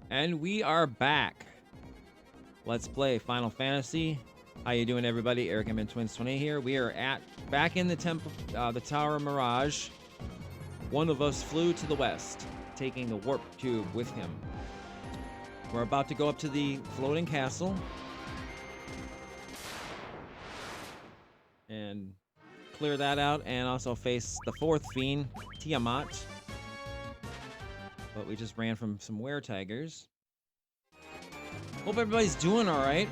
And we are back. Let's play Final Fantasy. How you doing, everybody? Eric M Twins 20 here. We are back in the temple, the Tower of Mirage. One of us flew to the west, taking the warp cube with him. We're about to go up to the floating castle and clear that out, and also face the fourth fiend, Tiamat. But we just ran from some were-tigers. Hope everybody's doing all right.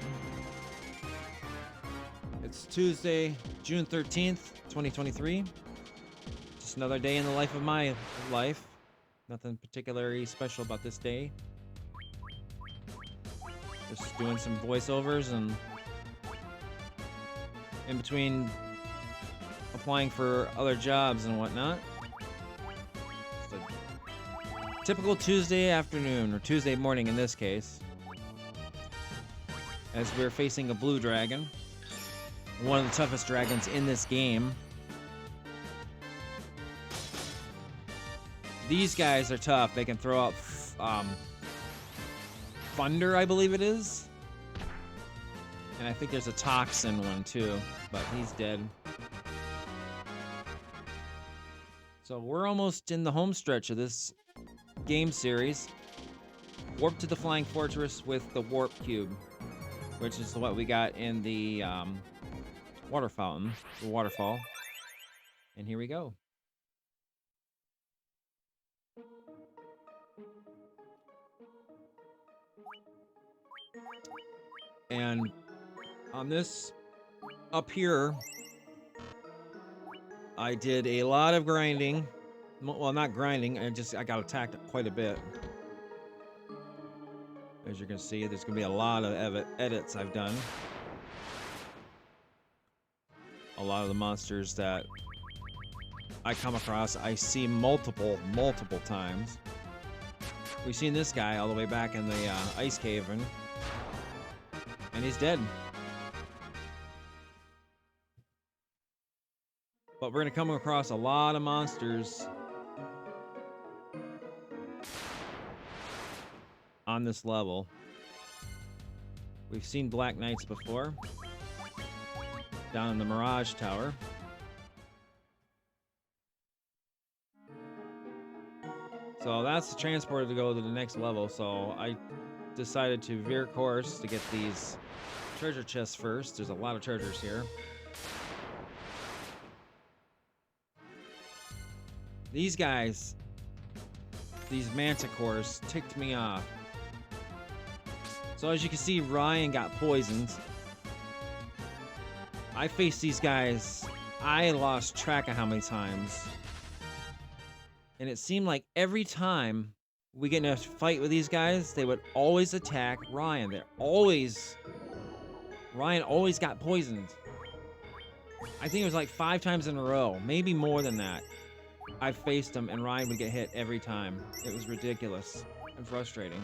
It's Tuesday, June 13th, 2023. Just another day in the life of my life. Nothing particularly special about this day. Just doing some voiceovers and in between applying for other jobs and whatnot. Just a typical Tuesday afternoon, or Tuesday morning in this case, as we're facing a blue dragon, one of the toughest dragons in this game. These guys are tough. They can throw out thunder, I believe it is. And I think there's a toxin one too, but he's dead. So we're almost in the home stretch of this game series. Warp to the Flying Fortress with the warp cube, which is what we got in the water fountain, the waterfall. And here we go. And on this up here, I did a lot of grinding. Well, not grinding, I got attacked quite a bit. As you can see, there's gonna be a lot of edits I've done. A lot of the monsters that I come across, I see multiple times. We've seen this guy all the way back in the ice cavern, and he's dead. But we're gonna come across a lot of monsters on this level. We've seen Black Knights before, down in the Mirage Tower. So that's the transporter to go to the next level, so I decided to veer course to get these treasure chests first. There's a lot of treasures here. These guys, these manticores, ticked me off. So as you can see, Ryan got poisoned. I faced these guys, I lost track of how many times. And it seemed like every time we get in a fight with these guys, they would always attack Ryan. Ryan always got poisoned. I think it was like 5 times in a row, maybe more than that. I faced him and Ryan would get hit every time. It was ridiculous and frustrating.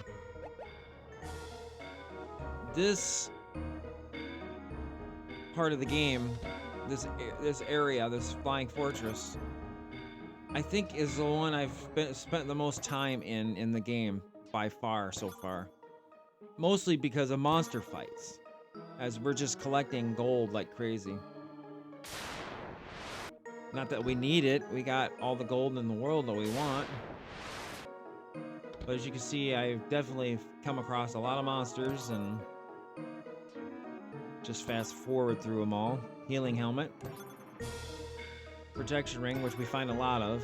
This part of the game, this area, this flying fortress, I think is the one I've spent the most time in the game by far so far. Mostly because of monster fights, as we're just collecting gold like crazy. Not that we need it, we got all the gold in the world that we want. But as you can see, I've definitely come across a lot of monsters and just fast forward through them all. Healing helmet. Protection ring, which we find a lot of.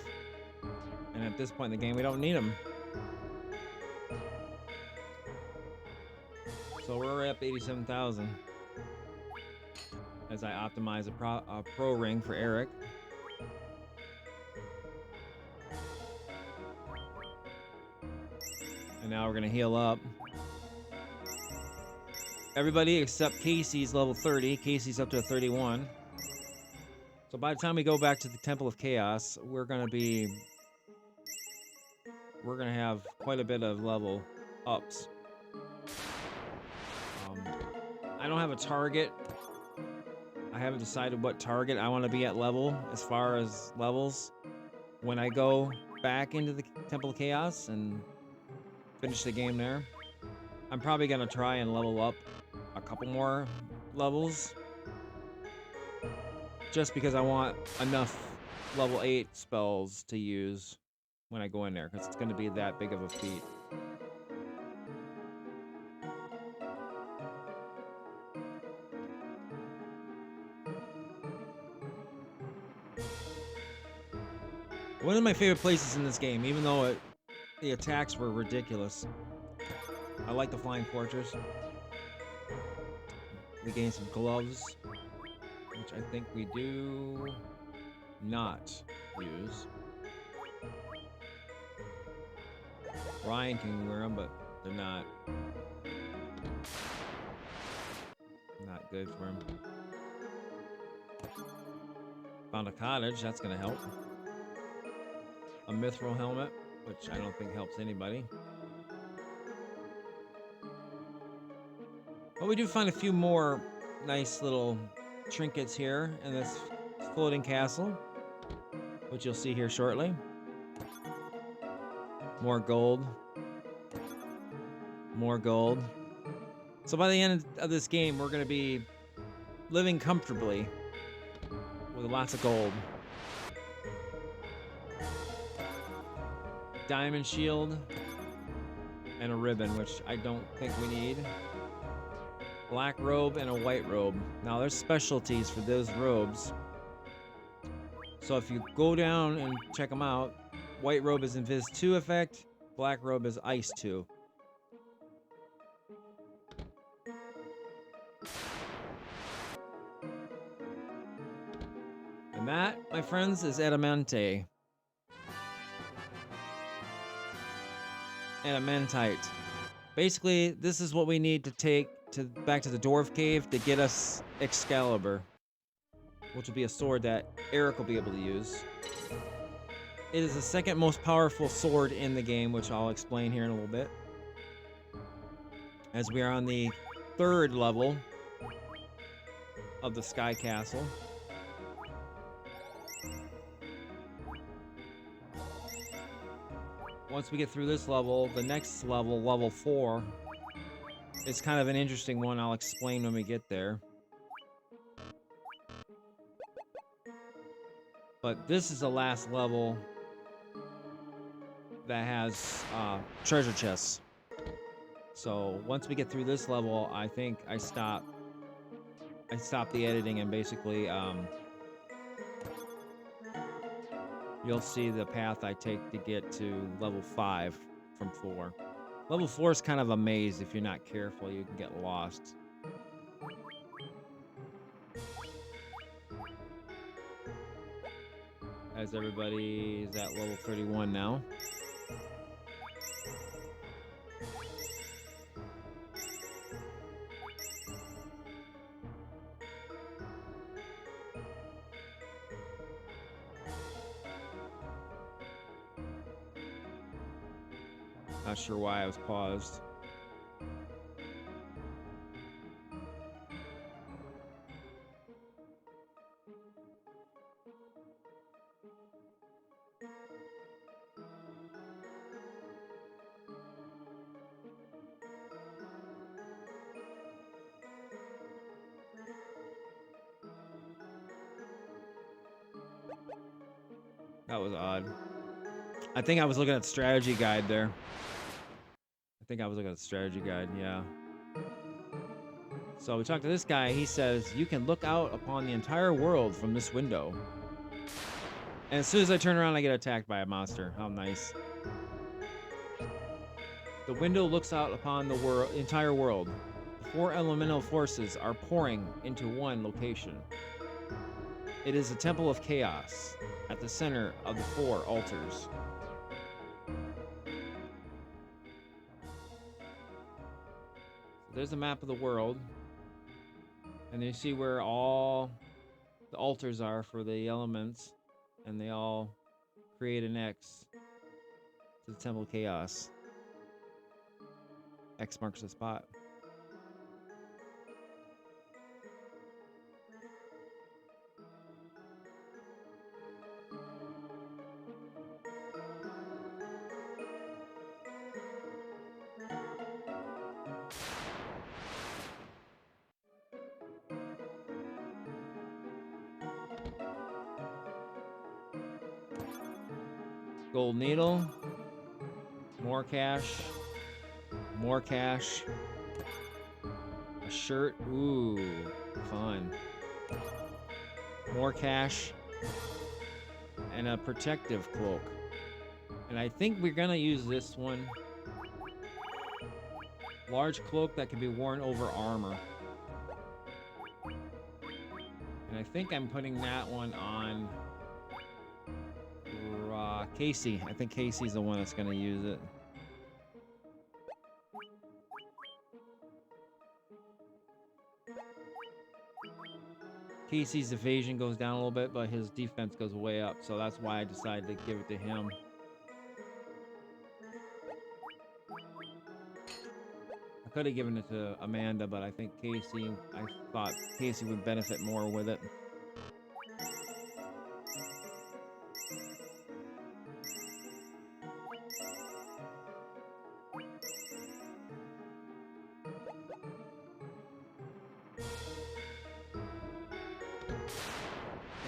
And at this point in the game, we don't need them. So we're up 87,000. As I optimize a pro ring for Eric. And now we're gonna heal up. Everybody except Casey's level 30. Casey's up to a 31. So by the time we go back to the Temple of Chaos, we're gonna have quite a bit of level ups. I don't have a target. I haven't decided what target I want to be at level as far as levels when I go back into the Temple of Chaos and finish the game there. I'm probably gonna try and level up a couple more levels, just because I want enough level 8 spells to use when I go in there, because it's gonna be that big of a feat. One of my favorite places in this game, even though the attacks were ridiculous. I like the Flying Fortress. We gain some gloves, which I think we do not use. Ryan can wear them, but they're not good for him. Found a cottage, that's gonna help. A mithril helmet, which I don't think helps anybody. But we do find a few more nice little trinkets here in this floating castle, which you'll see here shortly. More gold. More gold. So by the end of this game, we're going to be living comfortably with lots of gold. Diamond shield and a ribbon, which I don't think we need. Black robe and a white robe. Now there's specialties for those robes. So if you go down and check them out, white robe is Invis 2 effect, black robe is Ice 2. And that, my friends, is Adamante. Adamantite. Basically, this is what we need to take back to the Dwarf Cave to get us Excalibur, which will be a sword that Eric will be able to use. It is the second most powerful sword in the game, which I'll explain here in a little bit. As we are on the 3rd level of the Sky Castle. Once we get through this level, the next level, level 4, is kind of an interesting one. I'll explain when we get there. But this is the last level that has treasure chests. So once we get through this level, I think I stop the editing, and basically you'll see the path I take to get to level 5 from 4. Level 4 is kind of a maze. If you're not careful, you can get lost. As everybody is at level 31 now. Not sure why I was paused. That was odd. I think I was looking at the strategy guide there. Yeah. So we talked to this guy. He says, you can look out upon the entire world from this window. And as soon as I turn around, I get attacked by a monster. How nice. The window looks out upon the entire world. The 4 elemental forces are pouring into one location. It is a temple of chaos at the center of the 4 altars. There's a map of the world, and you see where all the altars are for the elements, and they all create an X to the Temple of Chaos. X marks the spot. Gold needle. More cash. More cash. A shirt. Ooh, fun. More cash. And a protective cloak. And I think we're gonna use this one. Large cloak that can be worn over armor. And I think I'm putting that one on Casey. I think Casey's the one that's gonna use it. Casey's evasion goes down a little bit, but his defense goes way up, so that's why I decided to give it to him. I could have given it to Amanda, but I think I thought Casey would benefit more with it.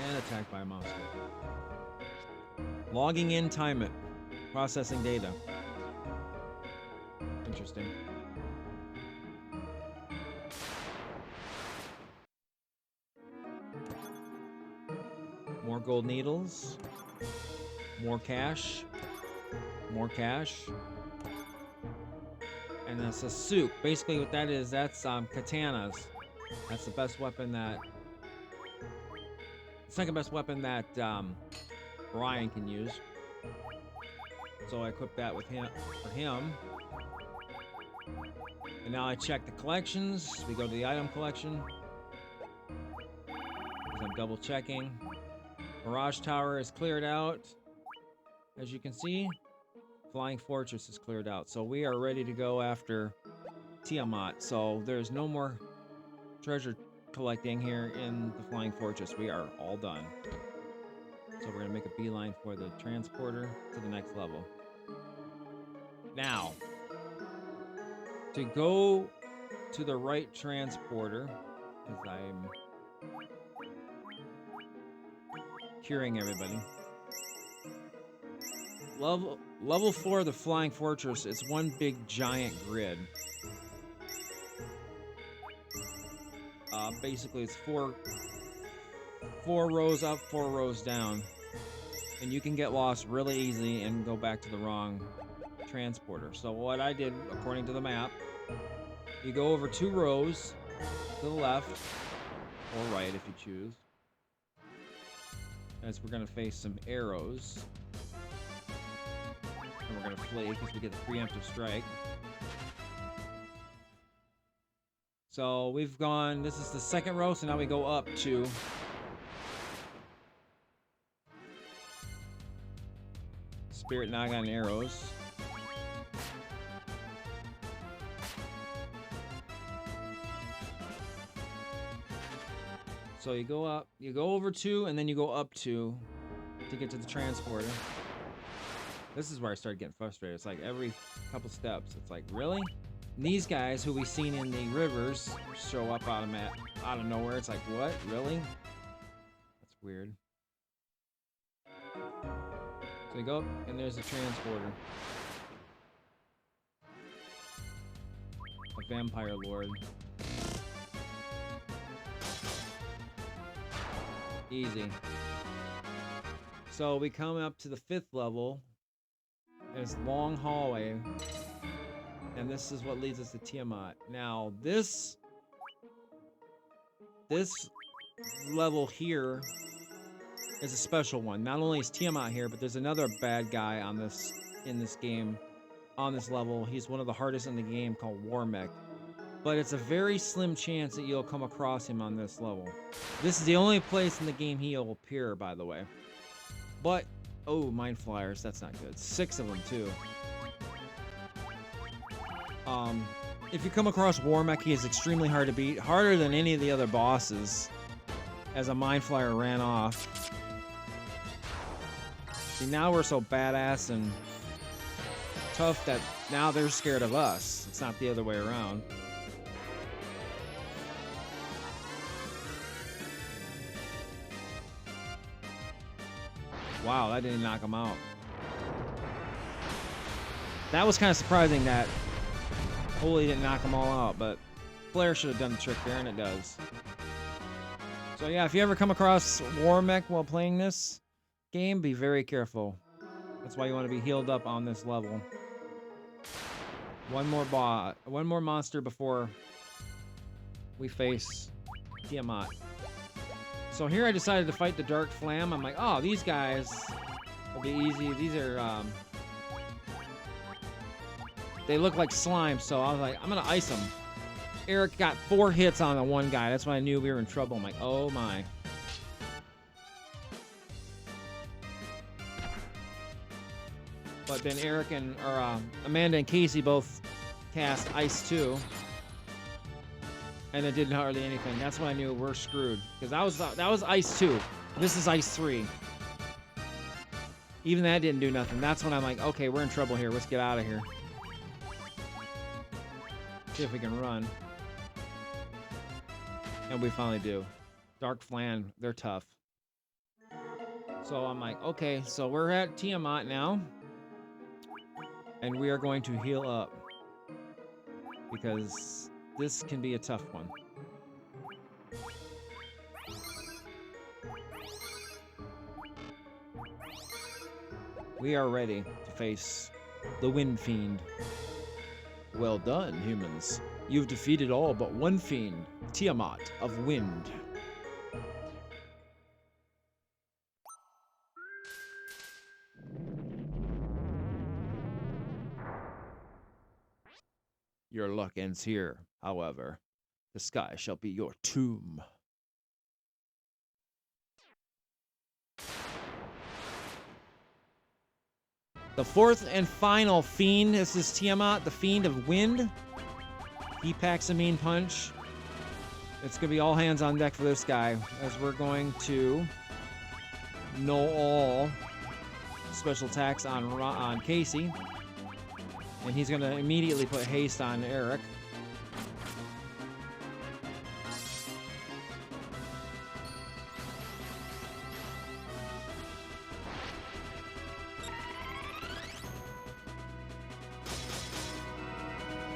And attacked by a monster. Logging in Tiamat. Processing data. Interesting. More gold needles. More cash. More cash. And that's a soup. Basically what that is, that's katanas. That's the best weapon that... second best weapon that Ryan can use. So I equipped that with him for him. And now I check the collections. We go to the item collection. I'm double checking. Mirage Tower is cleared out. As you can see, Flying Fortress is cleared out. So we are ready to go after Tiamat. So there's no more treasure collecting here in the Flying Fortress. We are all done. So we're gonna make a beeline for the transporter to the next level. Now, to go to the right transporter, as I'm curing everybody. Level 4 of the Flying Fortress, it's one big giant grid. Basically it's four rows up, 4 rows down. And you can get lost really easy and go back to the wrong transporter. So what I did, according to the map, you go over 2 rows to the left, or right if you choose. As we're gonna face some arrows. And we're gonna flee because we get the preemptive strike. So we've gone, this is the second row, so now we go up 2. Spirit Naga and arrows. So you go up, you go over 2, and then you go up 2 to get to the transporter. This is where I started getting frustrated. It's like every couple steps, it's like, really? And these guys who we've seen in the rivers show up out of nowhere. It's like, what? Really? That's weird. So you go up, and there's a transporter. A vampire lord. Easy. So we come up to the 5th level. There's a long hallway. And this is what leads us to Tiamat. Now, this level here is a special one. Not only is Tiamat here, but there's another bad guy on in this game, on this level. He's one of the hardest in the game, called Warmech. But it's a very slim chance that you'll come across him on this level. This is the only place in the game he'll appear, by the way. But, oh, Mind Flyers, that's not good. 6 of them, too. If you come across Warmech, he is extremely hard to beat. Harder than any of the other bosses. As a Mind Flyer ran off. See, now we're so badass and tough that now they're scared of us. It's not the other way around. Wow, that didn't knock him out. That was kind of surprising that Holy didn't knock them all out, but Flare should have done the trick there, and it does. So yeah, if you ever come across War Mech while playing this game, be very careful. That's why you want to be healed up on this level. One more monster before we face Tiamat. So here I decided to fight the Dark Flam. I'm like, oh, these guys will be easy. These are, they look like slime, so I was like, I'm gonna ice them. Eric got 4 hits on the one guy. That's when I knew we were in trouble. I'm like, oh my. But then Eric and Amanda and Casey both cast Ice 2, and it didn't hardly anything. That's when I knew we're screwed, because that was Ice 2. This is Ice 3. Even that didn't do nothing. That's when I'm like, okay, we're in trouble here. Let's get out of here. See if we can run. And we finally do. Dark Flan, they're tough. So I'm like, okay, so we're at Tiamat now. And we are going to heal up, because this can be a tough one. We are ready to face the Wind Fiend. Well done, humans. You've defeated all but one fiend, Tiamat of Wind. Your luck ends here, however. The sky shall be your tomb. The fourth and final fiend. This is Tiamat, the Fiend of Wind. He packs a mean punch. It's going to be all hands on deck for this guy, as we're going to know all special attacks on Casey. And he's going to immediately put haste on Eric.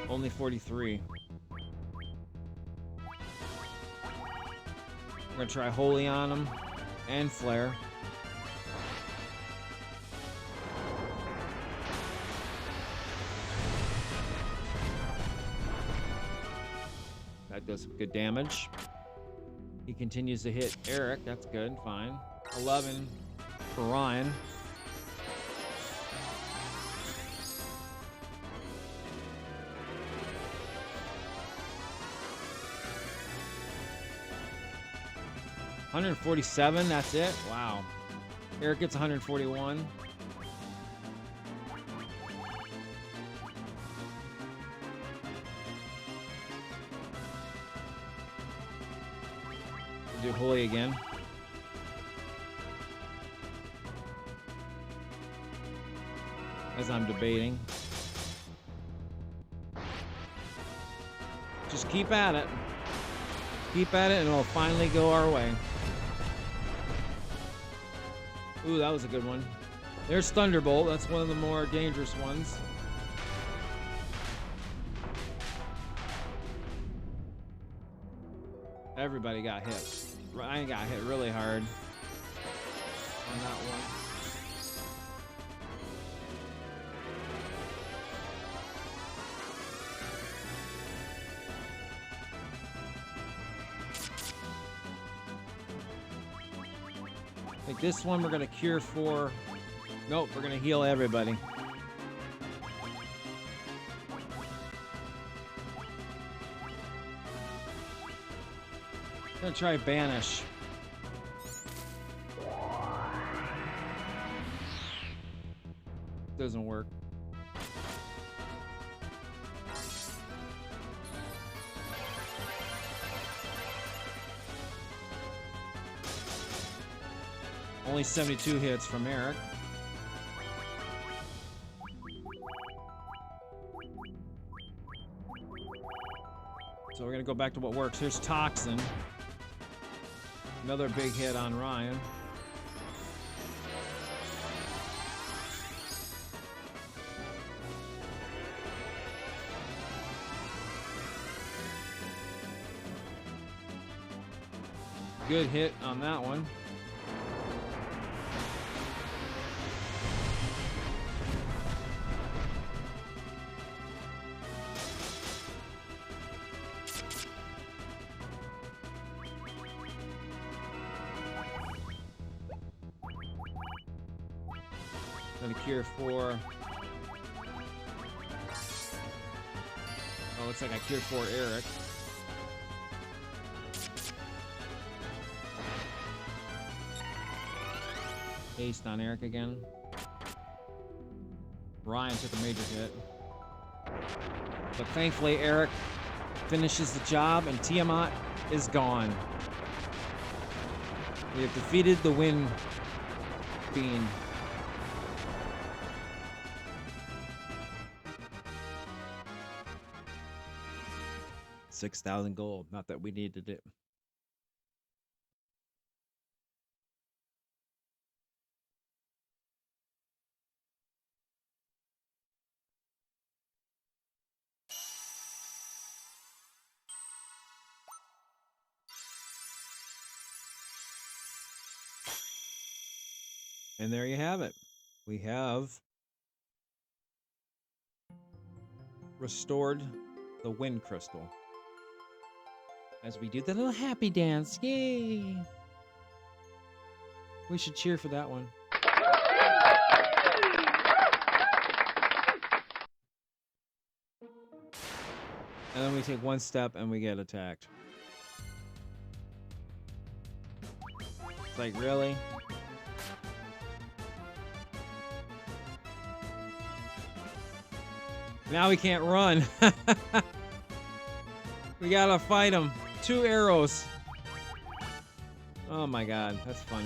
Only 43. We're going to try Holy on him and Flare. That does some good damage. He continues to hit Eric. That's good. Fine. 11 for Ryan. $147. That's it. Wow. Eric gets 141. Do Holy again. As I'm debating. Just keep at it. Keep at it and it'll finally go our way. Ooh, that was a good one. There's Thunderbolt. That's one of the more dangerous ones. Everybody got hit. Ryan got hit really hard on that one. I think this one we're going to cure for... Nope, we're going to heal everybody. Gonna try Banish. Doesn't work. Only 72 hits from Eric. So we're gonna go back to what works. Here's Toxin. Another big hit on Ryan. Good hit on that one. Gonna cure 4. Oh, looks like I cured 4 Eric. Haste on Eric again. Ryan took a major hit. But thankfully, Eric finishes the job and Tiamat is gone. We have defeated the wind fiend. $6,000 gold. Not that we needed it. And there you have it. We have restored the wind crystal. As we do the little happy dance. Yay! We should cheer for that one. And then we take one step and we get attacked. It's like, really? Now we can't run. We gotta fight him. 2 arrows. Oh my god, that's funny.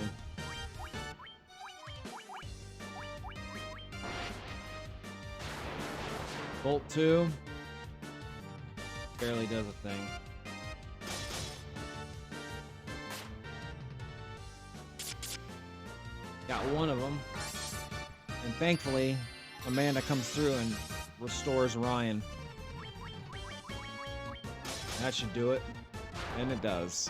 Bolt 2. Barely does a thing. Got one of them. And thankfully, Amanda comes through and restores Ryan. That should do it. And it does.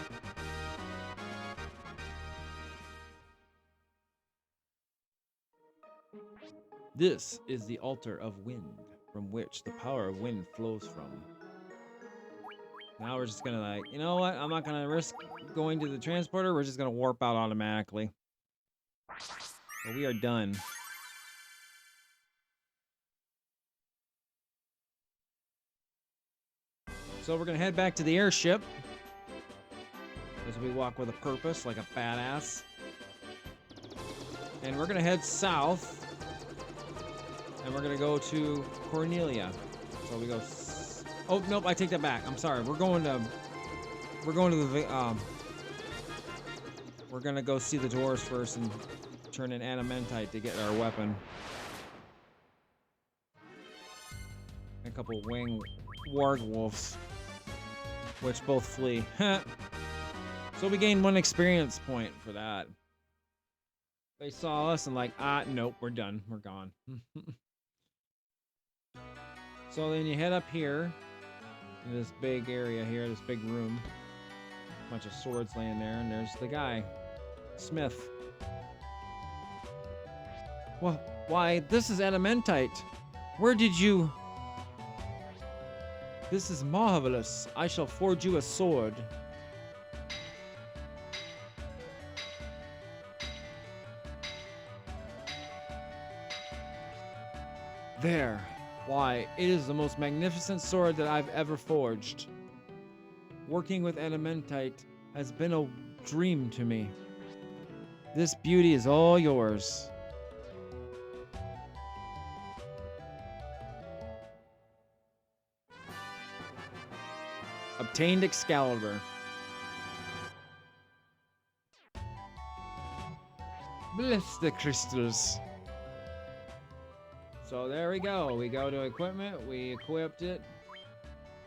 This is the altar of wind, from which the power of wind flows from. Now we're just gonna like, you know what? I'm not gonna risk going to the transporter. We're just gonna warp out automatically. So we are done. So we're gonna head back to the airship as we walk with a purpose, like a badass. And we're gonna head south, and we're gonna go to Cornelia. So we go. Oh nope, I take that back. I'm sorry. We're going to the. We're gonna go see the dwarves first and turn in Adamentite to get our weapon. A couple wing wargwolves, which both flee. So we gained 1 experience point for that. They saw us and like, nope, we're done. We're gone. So then you head up here in this big area here, this big room. Bunch of swords laying there, and there's the guy, Smith. Well, why, this is Adamentite. Where did you... This is marvelous. I shall forge you a sword. There. Why, it is the most magnificent sword that I've ever forged. Working with Adamentite has been a dream to me. This beauty is all yours. Obtained Excalibur. Bless the crystals. So there we go. We go to equipment. We equipped it.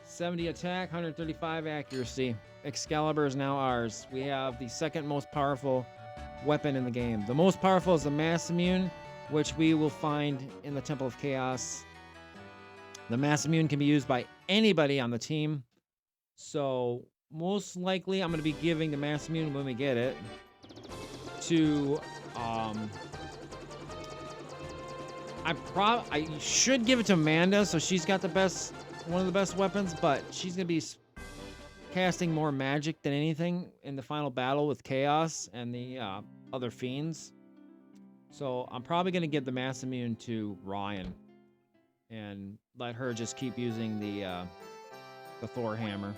70 attack, 135 accuracy. Excalibur is now ours. We have the second most powerful weapon in the game. The most powerful is the Mass Immune, which we will find in the Temple of Chaos. The Mass Immune can be used by anybody on the team. So most likely I'm going to be giving the Mass Immune when we get it to, I should give it to Amanda, so she's got one of the best weapons, but she's going to be casting more magic than anything in the final battle with Chaos and the other fiends. So I'm probably going to give the Mass Immune to Ryan and let her just keep using the Thor hammer.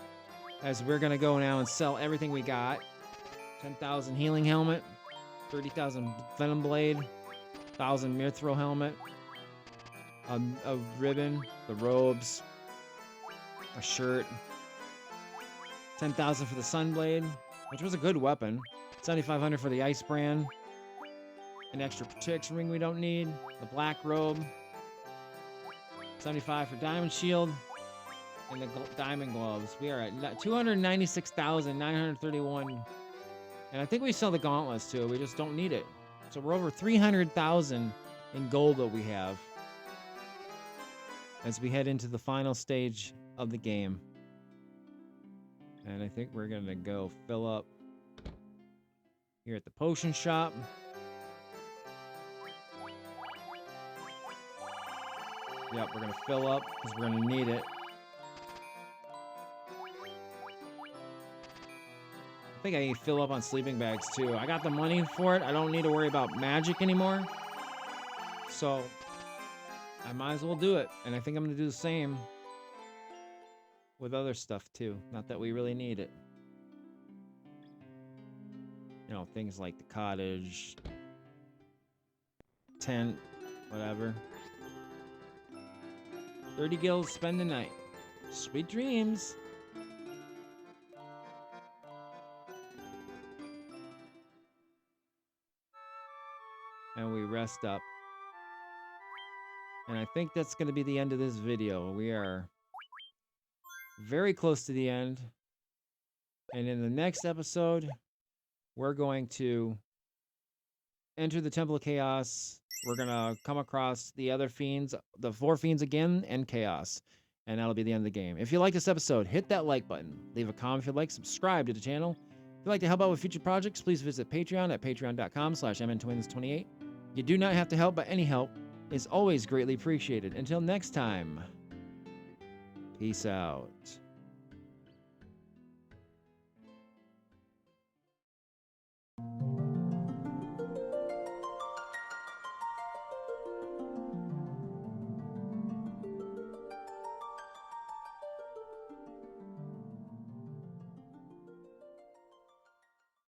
As we're going to go now and sell everything we got. 10,000 healing helmet, 30,000 venom blade, 1,000 mithril helmet, a ribbon, the robes, a shirt, 10,000 for the sunblade, which was a good weapon, 7,500 for the ice brand, an extra protection ring we don't need, the black robe, 75 for diamond shield, and the diamond gloves. We are at 296,931, and I think we sell the gauntlets too. We just don't need it. So we're over 300,000 in gold that we have as we head into the final stage of the game. And I think we're gonna go fill up here at the potion shop. Yep, we're gonna fill up because we're gonna need it. I think I need to fill up on sleeping bags too. I got the money for it. I don't need to worry about magic anymore. So I might as well do it. And I think I'm gonna do the same with other stuff too. Not that we really need it. You know, things like the cottage, tent, whatever. 30 gills, spend the night. Sweet dreams. And we rest up. And I think that's going to be the end of this video. We are very close to the end. And in the next episode, we're going to enter the Temple of Chaos. We're going to come across the other fiends, the 4 fiends again, and Chaos. And that'll be the end of the game. If you like this episode, hit that like button. Leave a comment if you'd like. Subscribe to the channel. If you'd like to help out with future projects, please visit Patreon at patreon.com/mntwins28. You do not have to help, but any help is always greatly appreciated. Until next time, peace out.